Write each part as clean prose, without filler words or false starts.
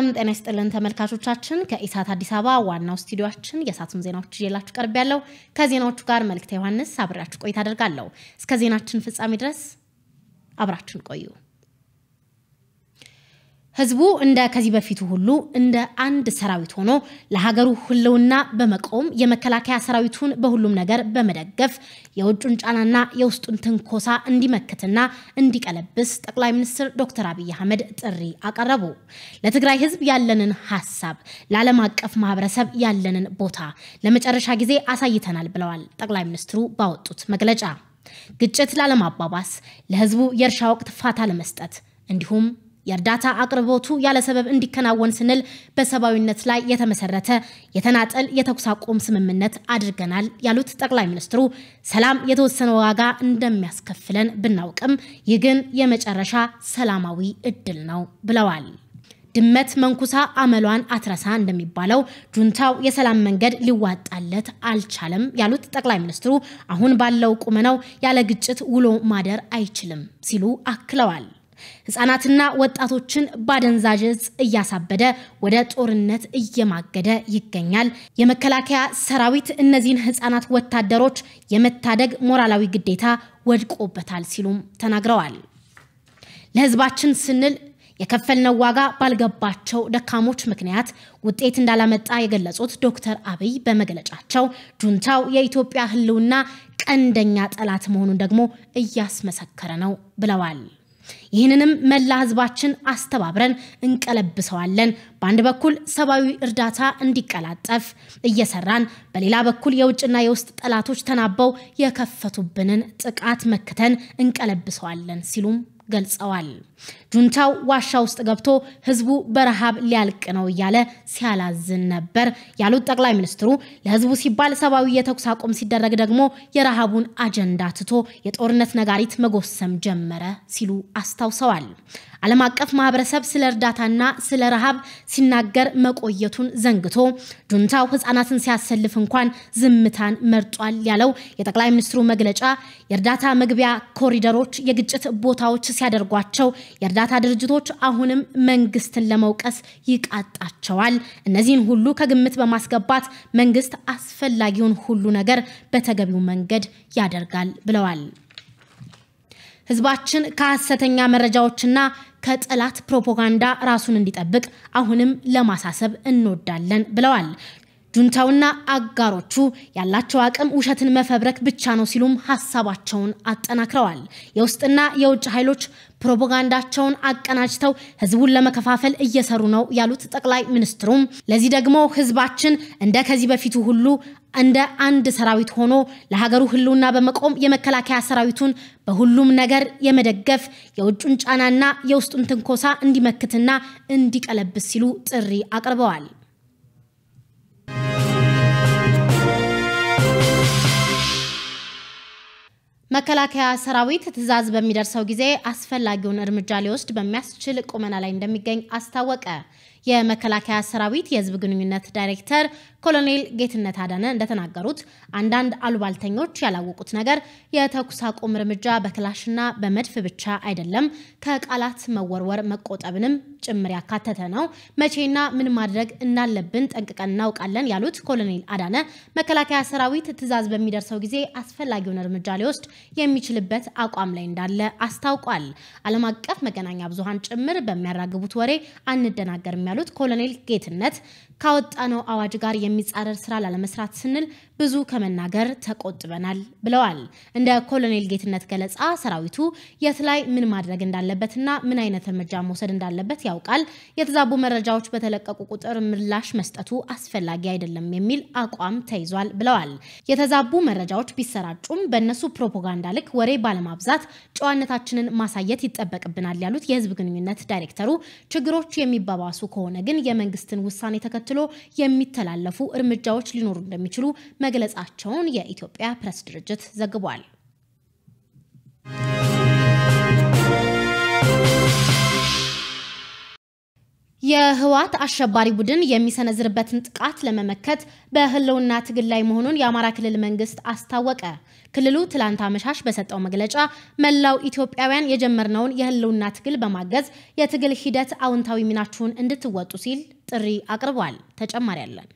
ሰላም ጤና ይስጥልን ተመልካቾቻችን ከኢሳት አዲስ አበባ ዋናው ስቱዲዮአችን የሳቱን ዜናዎች ይዤላችሁ ቀርብ ያለው ከዜናዎቹ ጋር መልክተ ዮሐንስ አብራችሁ ቆይታ አደርጋለሁ እስከ ዜናችን ፍጻሜ ድረስ አብራችሁን ቆዩ ህዝቡ እንደ ከዚህ በፊቱ ሁሉ እንደ አንድ ሰራዊት ሆኖ ለሀገሩ ሁሉና በመቆም የመከላከያ ሰራዊቱን በሁሉም ነገር በመደገፍ የውጭን ጫናና የውስጡን ትንኮሳ እንዲመክትና እንዲቀለብስ ጠቅላይ ሚኒስትር ዶክተር አብይ አህመድ ጥሪ አቀረቡ ለትግራይ ህዝብ ያለንን ሐሳብ ለዓለም አቀፍ ማህበረሰብ ያለንን ቦታ ለመጨረሻ ጊዜ አሳይተናል ብለዋል ጠቅላይ ሚኒስትሩ ባወጡት መግለጫ ግጭት ላለማባባስ ለህዝቡ የእርሻ ወቅት ፋታ ለመስጠት እንዲሁም የርዳታ አቅርቦቱ ያለ ሰበብ እንዲከናወን ስንል በሰባዊነት ላይ የተመሰረተ የተናጠል የተኩስ አቁም ስምምነት አድርገናል ያሉት ጠቅላይ ሚኒስትሩ ሰላም የተወሰነ ዋጋ እንደሚያስከፍለን ብናውቅም ይግን የመጨረሻ ሰላማዊ እድል ነው ብለዋል ድመት መንኩሳ አመሏን አትረሳ እንደሚባለው ጁንታው የሰላም መንገድ ሊዋጣለት አልቻለም ያሉት ጠቅላይ ሚኒስትሩ አሁን ባለው ቁመናው ያለ ግጭት ውሎ ማደር አይችልም ሲሉ አክለዋል ህፃናትና ወጣቶችን ባደንዛዥ እያሳበደ ወደ ጦርነት እየማገደ ይገኛል የመከላከያ ሰራዊት እነዚህን ህፃናት ወታደሮች የመታደግ ሞራላዊ ግዴታ ወድቆበታል ሲሉም ተናግረዋል ለህዝባችን ስንል የከፈልነው ዋጋ ባልገባቸው ደካሞች ምክንያት ውጤት እንዳላመጣ የገለጹት ዶክተር አብይ በመግለጫቸው ጁንታው የኢትዮጵያ ህልውና ቀንደኛ ጠላት መሆኑን ደግሞ እያስመሰከረ ነው ብለዋል ይህንንም መላ ህዝባችን አስተባብረን እንቀለብሰዋለን በአንድ በኩል ሰባዊ እርዳታ እንዲቀላጠፍ እየሰራን በሌላ በኩል የውጭና የውስጥ ጠላቶች ተናበው የከፈቱብንን ጥቃት መክተን እንቀለብሰዋለን ሲሉም ገልጸዋል ጁንታው ዋሻ ውስጥ ገብቶ ህዝቡ በረሃብ ሊያልቅ ነው ያለ ሲያላዝን ነበር ያሉት ጠቅላይ ሚኒስትሩ ለህዝቡ ሲባል ሰባዊ የተኩስ አቁም ሲደረግ ደግሞ የረሃቡን አጀንዳ ትቶ የጦርነት ነጋሪት መጎሰም ጀመረ ሲሉ አስታውሰዋል ዓለም አቀፍ ማህበረሰብ ስለ እርዳታና ስለ ረሃብ ሲናገር መቆየቱን ዘንግቶ ጁንታው ህፃናትን ሲያሰልፍ እንኳን ዝምታን መርጧል ያለው የጠቅላይ ሚኒስትሩ መግለጫ የርዳታ መግቢያ ኮሪደሮች የግጭት ቦታዎች ሲያደርጓቸው የርዳታ ድርጅቶች አሁንም መንግስትን ለመውቀስ ይቃጣቸዋል እነዚህን ሁሉ ከግምት በማስገባት መንግስት አስፈላጊውን ሁሉ ነገር በተገቢው መንገድ ያደርጋል ብለዋል ህዝባችን ከሐሰተኛ መረጃዎችና ከጠላት ፕሮፓጋንዳ ራሱን እንዲጠብቅ አሁንም ለማሳሰብ እንወዳለን ብለዋል ጁንታውና አጋሮቹ ያላቸው አቅም ውሸትን መፈብረክ ብቻ ነው ሲሉም ሐሳባቸውን አጠናክረዋል የውስጥና የውጭ ኃይሎች ፕሮፓጋንዳቸውን አቀናጅተው ህዝቡን ለመከፋፈል እየሰሩ ነው ያሉት ጠቅላይ ሚኒስትሩም ለዚህ ደግሞ ህዝባችን እንደ ከዚህ በፊቱ ሁሉ እንደ አንድ ሰራዊት ሆኖ ለሀገሩ ህልውና በመቆም የመከላከያ ሰራዊቱን በሁሉም ነገር የመደገፍ የውጭን ጫናና የውስጡን ትንኮሳ እንዲመክትና እንዲቀለብስ ሲሉ ጥሪ አቅርበዋል መከላከያ ሰራዊት ትዕዛዝ በሚደርሰው ጊዜ አስፈላጊውን እርምጃ ሊወስድ በሚያስችል ቁመና ላይ እንደሚገኝ አስታወቀ የመከላከያ ሰራዊት የህዝብ ግንኙነት ዳይሬክተር ኮሎኔል ጌትነት አዳነ እንደተናገሩት አንዳንድ አሉባልተኞች ያላወቁት ነገር የተኩስ አቁም እርምጃ በክላሽና በመድፍ ብቻ አይደለም ከቃላት መወርወር መቆጠብንም ጭምር ያካተተ ነው መቼና ምን ማድረግ እንዳለብን ጠንቅቀን እናውቃለን ያሉት ኮሎኔል አዳነ መከላከያ ሰራዊት ትዕዛዝ በሚደርሰው ጊዜ አስፈላጊውን እርምጃ ሊወስድ የሚችልበት አቋም ላይ እንዳለ አስታውቋል ዓለም አቀፍ መገናኛ ብዙሃን ጭምር በሚያራግቡት ወሬ አንደናገርም ያሉት ኮሎኔል ጌትነት ካወጣነው አዋጅ ጋር የሚጻረር ስራ ላለመስራት ስንል ብዙ ከመናገር ተቆጥበናል ብለዋል እንደ ኮሎኔል ጌትነት ገለጻ ሰራዊቱ የት ላይ ምን ማድረግ እንዳለበትና ምን አይነት እርምጃ መውሰድ እንዳለበት ያውቃል የተዛቡ መረጃዎች በተለቀቁ ቁጥር ምላሽ መስጠቱ አስፈላጊ አይደለም የሚል አቋም ተይዟል ብለዋል የተዛቡ መረጃዎች ቢሰራጩም በእነሱ ፕሮፓጋንዳ ልክ ወሬ ባለማብዛት ጨዋነታችንን ማሳየት ይጠበቅብናል ያሉት የህዝብ ግንኙነት ዳይሬክተሩ ችግሮች የሚባባሱ ከሆነ ግን የመንግስትን ውሳኔ ተከትሎ የሚተላለፉ እርምጃዎች ሊኖሩ እንደሚችሉ መግለጻቸውን የኢትዮጵያ ፕሬስ ድርጅት ዘግቧል የህወሓት አሸባሪ ቡድን የሚሰነዝርበትን ጥቃት ለመመከት በህልውና ትግል ላይ መሆኑን የአማራ ክልል መንግስት አስታወቀ። ክልሉ ትላንት አመሻሽ በሰጠው መግለጫ መላው ኢትዮጵያውያን የጀመርነውን የህልውና ትግል በማገዝ የትግል ሂደት አውንታዊ ሚናችሁን እንድትወጡ ሲል ጥሪ አቅርቧል። ተጨማሪ ያለን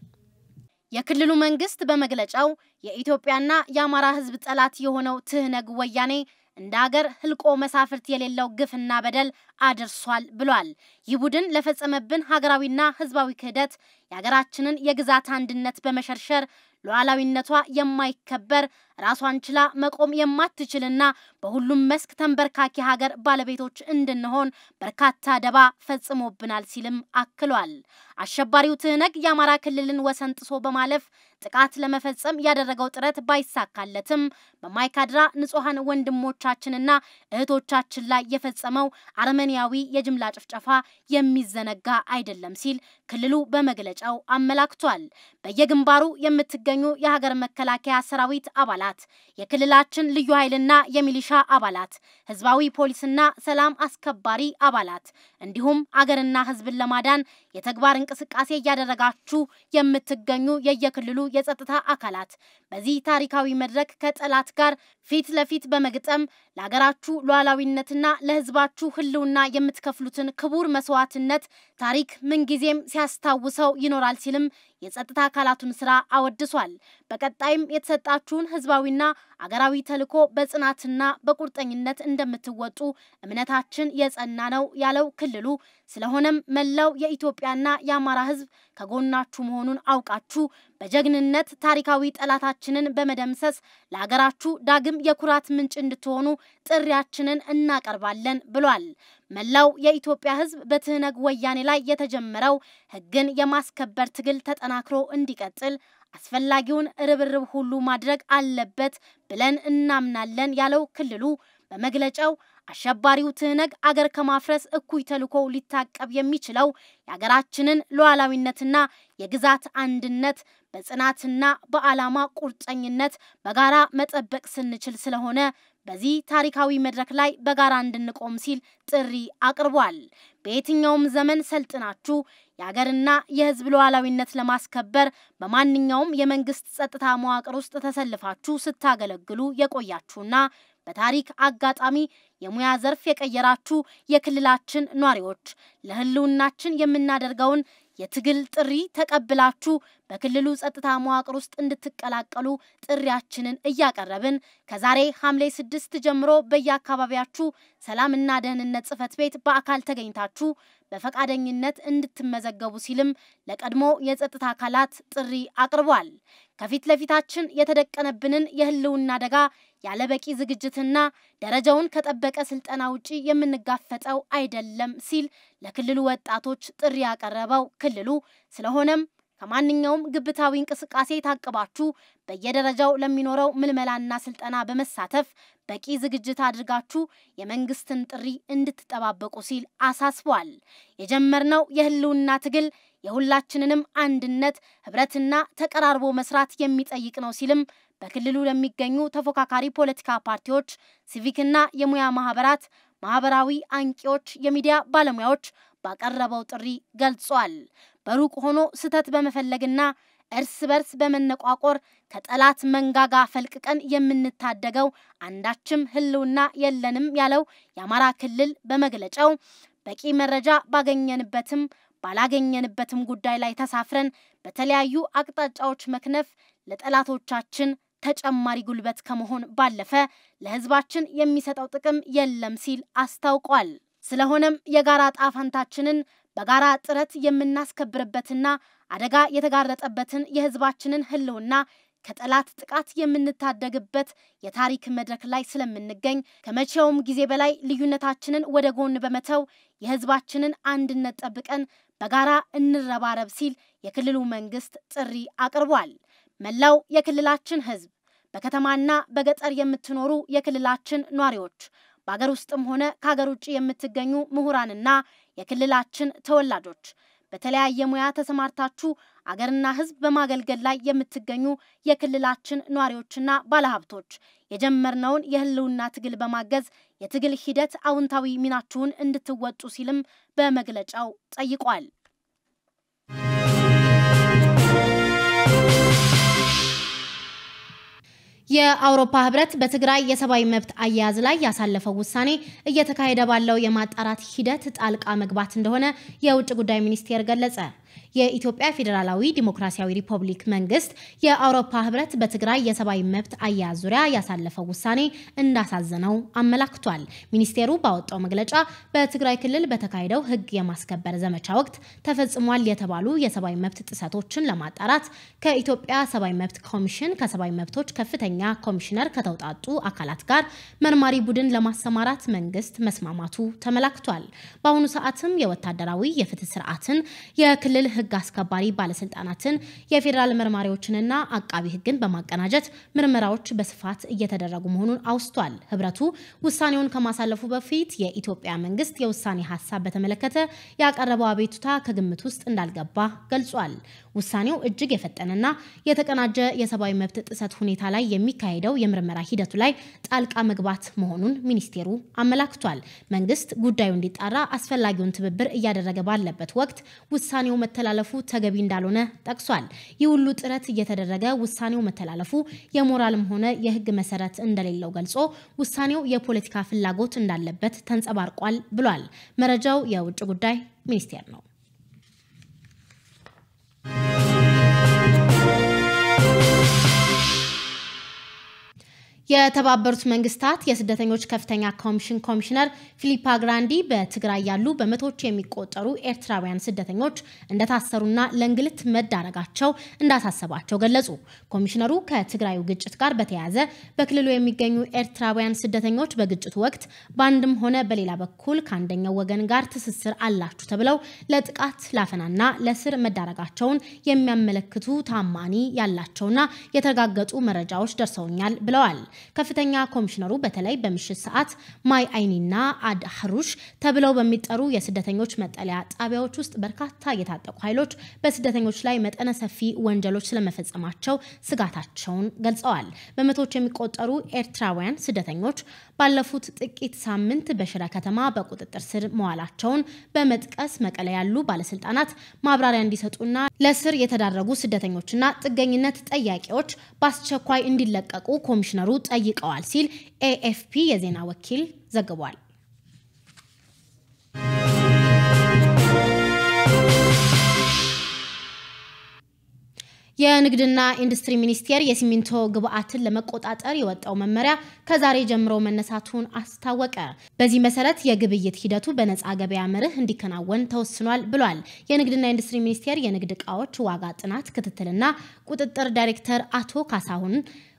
የክልሉ መንግስት በመግለጫው የኢትዮጵያና የአማራ ህዝብ ጠላት የሆነው ትህነግ ወያኔ እንደ ሀገር ህልቆ መሳፍርት የሌለው ግፍና በደል አድርሷል ብሏል። ይህ ቡድን ለፈጸመብን ሀገራዊና ህዝባዊ ክህደት የሀገራችንን የግዛት አንድነት በመሸርሸር ሉዓላዊነቷ የማይከበር ራሷን ችላ መቆም የማትችልና በሁሉም መስክ ተንበርካኪ ሀገር ባለቤቶች እንድንሆን በርካታ ደባ ፈጽሞብናል ሲልም አክሏል። አሸባሪው ትህነግ የአማራ ክልልን ወሰን ጥሶ በማለፍ ጥቃት ለመፈጸም ያደረገው ጥረት ባይሳካለትም በማይካድራ ንጹሃን ወንድሞቻችንና እህቶቻችን ላይ የፈጸመው አርመኒያዊ የጅምላ ጭፍጨፋ የሚዘነጋ አይደለም ሲል ክልሉ በመግለጫው አመላክቷል። በየግንባሩ የምትገኙ የሀገር መከላከያ ሰራዊት አባላት፣ የክልላችን ልዩ ኃይልና የሚሊሻ አባላት፣ ህዝባዊ ፖሊስና ሰላም አስከባሪ አባላት እንዲሁም አገርና ህዝብን ለማዳን የተግባር እንቅስቃሴ ያደረጋችሁ የምትገኙ የየክልሉ የጸጥታ አካላት በዚህ ታሪካዊ መድረክ ከጠላት ጋር ፊት ለፊት በመግጠም ለሀገራችሁ ሉዓላዊነትና ለህዝባችሁ ህልውና የምትከፍሉትን ክቡር መስዋዕትነት ታሪክ ምንጊዜም ሲያስታውሰው ይኖራል ሲልም የጸጥታ አካላቱን ስራ አወድሷል። በቀጣይም የተሰጣችሁን ህዝባዊና አገራዊ ተልዕኮ በጽናትና በቁርጠኝነት እንደምትወጡ እምነታችን የጸና ነው ያለው ክልሉ ስለሆነም መላው የኢትዮጵያና የአማራ ህዝብ ከጎናችሁ መሆኑን አውቃችሁ በጀግንነት ታሪካዊ ጠላታችንን በመደምሰስ ለሀገራችሁ ዳግም የኩራት ምንጭ እንድትሆኑ ጥሪያችንን እናቀርባለን ብሏል። መላው የኢትዮጵያ ህዝብ በትህነግ ወያኔ ላይ የተጀመረው ህግን የማስከበር ትግል ተጠናክሮ እንዲቀጥል አስፈላጊውን ርብርብ ሁሉ ማድረግ አለበት ብለን እናምናለን ያለው ክልሉ በመግለጫው አሸባሪው ትህነግ አገር ከማፍረስ እኩይ ተልዕኮ ሊታቀብ የሚችለው የሀገራችንን ሉዓላዊነትና የግዛት አንድነት በጽናትና በዓላማ ቁርጠኝነት በጋራ መጠበቅ ስንችል ስለሆነ በዚህ ታሪካዊ መድረክ ላይ በጋራ እንድንቆም ሲል ጥሪ አቅርቧል። በየትኛውም ዘመን ሰልጥናችሁ የሀገርና የህዝብ ሉዓላዊነት ለማስከበር በማንኛውም የመንግስት ጸጥታ መዋቅር ውስጥ ተሰልፋችሁ ስታገለግሉ የቆያችሁና በታሪክ አጋጣሚ የሙያ ዘርፍ የቀየራችሁ የክልላችን ኗሪዎች ለህልውናችን የምናደርገውን የትግል ጥሪ ተቀብላችሁ በክልሉ ጸጥታ መዋቅር ውስጥ እንድትቀላቀሉ ጥሪያችንን እያቀረብን ከዛሬ ሐምሌ 6 ጀምሮ በየአካባቢያችሁ ሰላምና ደህንነት ጽሕፈት ቤት በአካል ተገኝታችሁ በፈቃደኝነት እንድትመዘገቡ ሲልም ለቀድሞ የጸጥታ አካላት ጥሪ አቅርቧል። ከፊት ለፊታችን የተደቀነብንን የህልውና አደጋ ያለበቂ ዝግጅትና ደረጃውን ከጠበቀ ስልጠና ውጪ የምንጋፈጠው አይደለም ሲል ለክልሉ ወጣቶች ጥሪ ያቀረበው ክልሉ ስለሆነም ከማንኛውም ግብታዊ እንቅስቃሴ ታቅባችሁ በየደረጃው ለሚኖረው ምልመላና ስልጠና በመሳተፍ በቂ ዝግጅት አድርጋችሁ የመንግስትን ጥሪ እንድትጠባበቁ ሲል አሳስቧል። የጀመርነው የህልውና ትግል የሁላችንንም አንድነት ህብረትና ተቀራርቦ መስራት የሚጠይቅ ነው ሲልም በክልሉ ለሚገኙ ተፎካካሪ ፖለቲካ ፓርቲዎች፣ ሲቪክና የሙያ ማህበራት፣ ማህበራዊ አንቂዎች፣ የሚዲያ ባለሙያዎች ባቀረበው ጥሪ ገልጿል። በሩቅ ሆኖ ስተት በመፈለግና እርስ በርስ በመነቋቆር ከጠላት መንጋጋ ፈልቅቀን የምንታደገው አንዳችም ህልውና የለንም ያለው የአማራ ክልል በመግለጫው በቂ መረጃ ባገኘንበትም ባላገኘንበትም ጉዳይ ላይ ተሳፍረን በተለያዩ አቅጣጫዎች መክነፍ ለጠላቶቻችን ተጨማሪ ጉልበት ከመሆን ባለፈ ለህዝባችን የሚሰጠው ጥቅም የለም ሲል አስታውቋል። ስለሆነም የጋራ ጣፋንታችንን በጋራ ጥረት የምናስከብርበትና አደጋ የተጋረጠበትን የህዝባችንን ህልውና ከጠላት ጥቃት የምንታደግበት የታሪክ መድረክ ላይ ስለምንገኝ ከመቼውም ጊዜ በላይ ልዩነታችንን ወደ ጎን በመተው የህዝባችንን አንድነት ጠብቀን በጋራ እንረባረብ ሲል የክልሉ መንግስት ጥሪ አቅርቧል። መላው የክልላችን ህዝብ በከተማና በገጠር የምትኖሩ የክልላችን ኗሪዎች በአገር ውስጥም ሆነ ከሀገር ውጭ የምትገኙ ምሁራንና የክልላችን ተወላጆች በተለያየ ሙያ ተሰማርታችሁ አገርና ህዝብ በማገልገል ላይ የምትገኙ የክልላችን ኗሪዎችና ባለሀብቶች የጀመርነውን የህልውና ትግል በማገዝ የትግል ሂደት አውንታዊ ሚናችሁን እንድትወጡ ሲልም በመግለጫው ጠይቋል። የአውሮፓ ህብረት በትግራይ የሰብአዊ መብት አያያዝ ላይ ያሳለፈው ውሳኔ እየተካሄደ ባለው የማጣራት ሂደት ጣልቃ መግባት እንደሆነ የውጭ ጉዳይ ሚኒስቴር ገለጸ። የኢትዮጵያ ፌዴራላዊ ዲሞክራሲያዊ ሪፐብሊክ መንግስት የአውሮፓ ህብረት በትግራይ የሰብአዊ መብት አያያዝ ዙሪያ ያሳለፈው ውሳኔ እንዳሳዘነው አመላክቷል። ሚኒስቴሩ ባወጣው መግለጫ በትግራይ ክልል በተካሄደው ህግ የማስከበር ዘመቻ ወቅት ተፈጽሟል የተባሉ የሰብአዊ መብት ጥሰቶችን ለማጣራት ከኢትዮጵያ ሰብአዊ መብት ኮሚሽን ከሰብአዊ መብቶች ከፍተኛ ኮሚሽነር ከተውጣጡ አካላት ጋር መርማሪ ቡድን ለማሰማራት መንግስት መስማማቱ ተመላክቷል። በአሁኑ ሰዓትም የወታደራዊ የፍትህ ስርዓትን የክልል ህግ አስከባሪ ባለስልጣናትን የፌደራል መርማሪዎችንና አቃቢ ህግን በማቀናጀት ምርመራዎች በስፋት እየተደረጉ መሆኑን አውስቷል። ህብረቱ ውሳኔውን ከማሳለፉ በፊት የኢትዮጵያ መንግስት የውሳኔ ሐሳብ በተመለከተ ያቀረበው አቤቱታ ከግምት ውስጥ እንዳልገባ ገልጿል። ውሳኔው እጅግ የፈጠነና የተቀናጀ የሰብአዊ መብት ጥሰት ሁኔታ ላይ የሚካሄደው የምርመራ ሂደቱ ላይ ጣልቃ መግባት መሆኑን ሚኒስቴሩ አመላክቷል። መንግስት ጉዳዩ እንዲጣራ አስፈላጊውን ትብብር እያደረገ ባለበት ወቅት ውሳኔው መተላለፉ ተገቢ እንዳልሆነ ጠቅሷል። ይህ ሁሉ ጥረት እየተደረገ ውሳኔው መተላለፉ የሞራልም ሆነ የህግ መሰረት እንደሌለው ገልጾ ውሳኔው የፖለቲካ ፍላጎት እንዳለበት ተንጸባርቋል ብሏል። መረጃው የውጭ ጉዳይ ሚኒስቴር ነው። የተባበሩት መንግስታት የስደተኞች ከፍተኛ ኮሚሽን ኮሚሽነር ፊሊፓ ግራንዲ በትግራይ ያሉ በመቶዎች የሚቆጠሩ ኤርትራውያን ስደተኞች እንደታሰሩና ለእንግልት መዳረጋቸው እንዳሳሰባቸው ገለጹ። ኮሚሽነሩ ከትግራዩ ግጭት ጋር በተያያዘ በክልሉ የሚገኙ ኤርትራውያን ስደተኞች በግጭቱ ወቅት በአንድም ሆነ በሌላ በኩል ከአንደኛው ወገን ጋር ትስስር አላችሁ ተብለው ለጥቃት ላፈናና ለስር መዳረጋቸውን የሚያመለክቱ ታማኒ ያላቸውና የተረጋገጡ መረጃዎች ደርሰውኛል ብለዋል። ከፍተኛ ኮሚሽነሩ በተለይ በምሽት ሰዓት ማይ አይኒና አድሐሩሽ ተብለው በሚጠሩ የስደተኞች መጠለያ ጣቢያዎች ውስጥ በርካታ የታጠቁ ኃይሎች በስደተኞች ላይ መጠነ ሰፊ ወንጀሎች ስለመፈጸማቸው ስጋታቸውን ገልጸዋል። በመቶዎች የሚቆጠሩ ኤርትራውያን ስደተኞች ባለፉት ጥቂት ሳምንት በሽረ ከተማ በቁጥጥር ስር መዋላቸውን በመጥቀስ መቀለ ያሉ ባለስልጣናት ማብራሪያ እንዲሰጡና ለስር የተዳረጉ ስደተኞችና ጥገኝነት ጠያቂዎች በአስቸኳይ እንዲለቀቁ ኮሚሽነሩ ጠይቀዋል ሲል ኤኤፍፒ የዜና ወኪል ዘግቧል። የንግድና ኢንዱስትሪ ሚኒስቴር የሲሚንቶ ግብአትን ለመቆጣጠር የወጣው መመሪያ ከዛሬ ጀምሮ መነሳቱን አስታወቀ። በዚህ መሰረት የግብይት ሂደቱ በነፃ ገበያ መርህ እንዲከናወን ተወስኗል ብሏል። የንግድና ኢንዱስትሪ ሚኒስቴር የንግድ ዕቃዎች ዋጋ ጥናት ክትትልና ቁጥጥር ዳይሬክተር አቶ ካሳሁን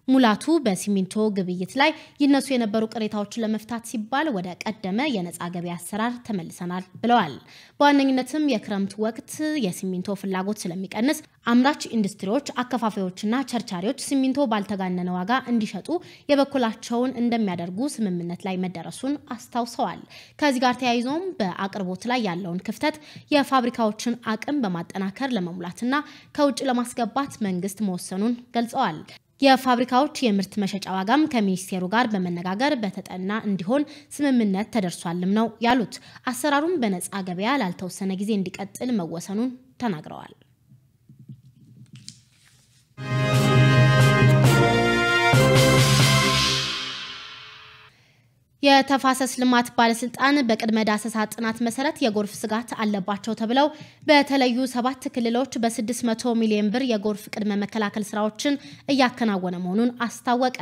ሙላቱ በሲሚንቶ ግብይት ላይ ይነሱ የነበሩ ቅሬታዎችን ለመፍታት ሲባል ወደ ቀደመ የነፃ ገበያ አሰራር ተመልሰናል ብለዋል። በዋነኝነትም የክረምት ወቅት የሲሚንቶ ፍላጎት ስለሚቀንስ አምራች ኢንዱስትሪዎች፣ አከፋፋዮችና ቸርቻሪዎች ሲሚንቶ ባልተጋነነ ዋጋ እንዲሸጡ የበኩላቸውን እንደሚያደርጉ ስምምነት ላይ መደረሱን አስታውሰዋል። ከዚህ ጋር ተያይዞም በአቅርቦት ላይ ያለውን ክፍተት የፋብሪካዎችን አቅም በማጠናከር ለመሙላትና ከውጭ ለማስገባት መንግስት መወሰኑን ገልጸዋል። የፋብሪካዎች የምርት መሸጫ ዋጋም ከሚኒስቴሩ ጋር በመነጋገር በተጠና እንዲሆን ስምምነት ተደርሷልም ነው ያሉት። አሰራሩም በነፃ ገበያ ላልተወሰነ ጊዜ እንዲቀጥል መወሰኑን ተናግረዋል። የተፋሰስ ልማት ባለስልጣን በቅድመ ዳሰሳ ጥናት መሰረት የጎርፍ ስጋት አለባቸው ተብለው በተለዩ 7 ክልሎች በ600 ሚሊዮን ብር የጎርፍ ቅድመ መከላከል ስራዎችን እያከናወነ መሆኑን አስታወቀ።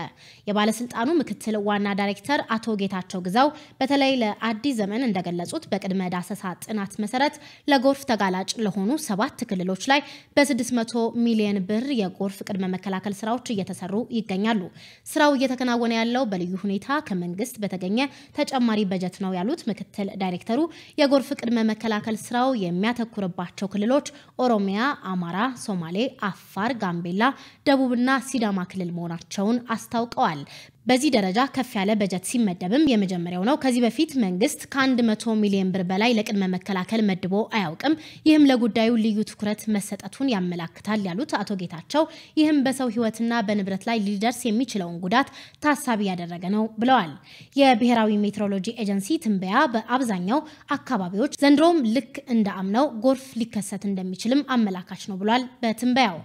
የባለስልጣኑ ምክትል ዋና ዳይሬክተር አቶ ጌታቸው ግዛው በተለይ ለአዲስ ዘመን እንደገለጹት በቅድመ ዳሰሳ ጥናት መሰረት ለጎርፍ ተጋላጭ ለሆኑ 7 ክልሎች ላይ በ600 ሚሊዮን ብር የጎርፍ ቅድመ መከላከል ስራዎች እየተሰሩ ይገኛሉ። ስራው እየተከናወነ ያለው በልዩ ሁኔታ ከመንግስት በተገኘ ተጨማሪ በጀት ነው ያሉት ምክትል ዳይሬክተሩ የጎርፍ ቅድመ መከላከል ስራው የሚያተኩርባቸው ክልሎች ኦሮሚያ፣ አማራ፣ ሶማሌ፣ አፋር፣ ጋምቤላ፣ ደቡብና ሲዳማ ክልል መሆናቸውን አስታውቀዋል። በዚህ ደረጃ ከፍ ያለ በጀት ሲመደብም የመጀመሪያው ነው። ከዚህ በፊት መንግስት ከ100 ሚሊዮን ብር በላይ ለቅድመ መከላከል መድቦ አያውቅም። ይህም ለጉዳዩ ልዩ ትኩረት መሰጠቱን ያመላክታል ያሉት አቶ ጌታቸው ይህም በሰው ህይወትና በንብረት ላይ ሊደርስ የሚችለውን ጉዳት ታሳቢ ያደረገ ነው ብለዋል። የብሔራዊ ሜትሮሎጂ ኤጀንሲ ትንበያ በአብዛኛው አካባቢዎች ዘንድሮም ልክ እንደ አምናው ጎርፍ ሊከሰት እንደሚችልም አመላካች ነው ብሏል። በትንበያው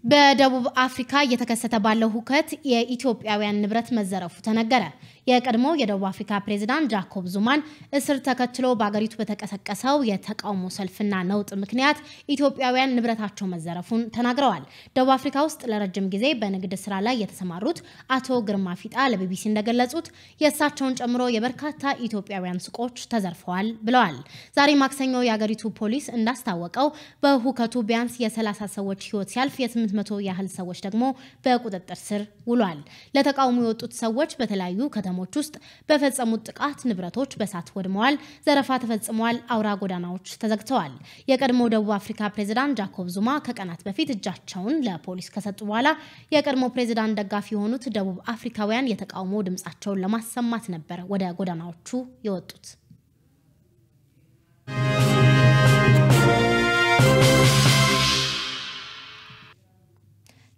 በደቡብ አፍሪካ እየተከሰተ ባለው ሁከት የኢትዮጵያውያን ንብረት መዘረፉ ተነገረ። የቀድሞ የደቡብ አፍሪካ ፕሬዝዳንት ጃኮብ ዙማን እስር ተከትሎ በአገሪቱ በተቀሰቀሰው የተቃውሞ ሰልፍና ነውጥ ምክንያት ኢትዮጵያውያን ንብረታቸው መዘረፉን ተናግረዋል። ደቡብ አፍሪካ ውስጥ ለረጅም ጊዜ በንግድ ስራ ላይ የተሰማሩት አቶ ግርማ ፊጣ ለቢቢሲ እንደገለጹት የእሳቸውን ጨምሮ የበርካታ ኢትዮጵያውያን ሱቆች ተዘርፈዋል ብለዋል። ዛሬ ማክሰኞ የአገሪቱ ፖሊስ እንዳስታወቀው በሁከቱ ቢያንስ የ30 ሰዎች ህይወት ሲያልፍ የ800 ያህል ሰዎች ደግሞ በቁጥጥር ስር ውሏል። ለተቃውሞ የወጡት ሰዎች በተለያዩ ከተሞች ውስጥ በፈጸሙት ጥቃት ንብረቶች በሳት ወድመዋል፣ ዘረፋ ተፈጽሟል፣ አውራ ጎዳናዎች ተዘግተዋል። የቀድሞ ደቡብ አፍሪካ ፕሬዝዳንት ጃኮብ ዙማ ከቀናት በፊት እጃቸውን ለፖሊስ ከሰጡ በኋላ የቀድሞ ፕሬዝዳንት ደጋፊ የሆኑት ደቡብ አፍሪካውያን የተቃውሞ ድምጻቸውን ለማሰማት ነበር ወደ ጎዳናዎቹ የወጡት።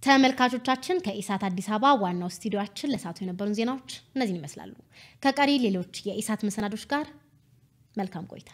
ተመልካቾቻችን ከኢሳት አዲስ አበባ ዋናው ስቱዲዮአችን ለሳቱ የነበሩን ዜናዎች እነዚህን ይመስላሉ። ከቀሪ ሌሎች የኢሳት መሰናዶች ጋር መልካም ቆይታ።